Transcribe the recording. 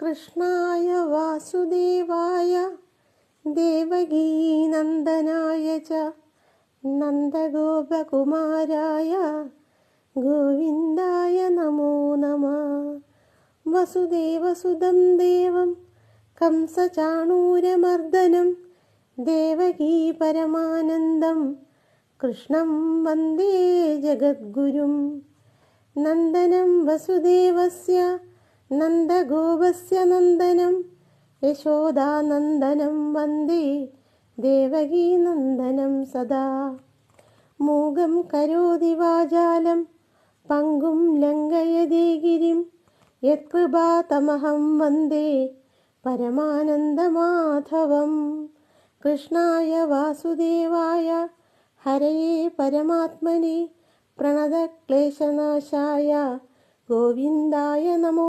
കൃഷ്ണായ വാസുദേവായ ദേവകീനന്ദനായ ച നന്ദഗോപകുമാരായ ഗോവിന്ദായ നമോ നമഃ. വസുദേവസുതം ദേവം കംസചാണൂരമർദ്ദനം ദേവകീ പരമാനന്ദം കൃഷ്ണം വന്ദേ ജഗദ്ഗുരും. നന്ദനം വസുദേവസ്യ നന്ദഗോപസ്യ നന്ദനം യശോദാനന്ദനം വന്ദേ ദേവകീ നന്ദനം സദാ. മൂകം കരോതി വാചാലം പങ്കും ലംഘയതേ ഗിരിം യത്കൃപാതമഹം വന്ദേ പരമാനന്ദമാധവം. കൃഷ്ണായ വാസുദേവായ ഹരയേ പരമാത്മനെ പ്രണതക്ലേശനാശായ ഗോവിന്ദായ നമോ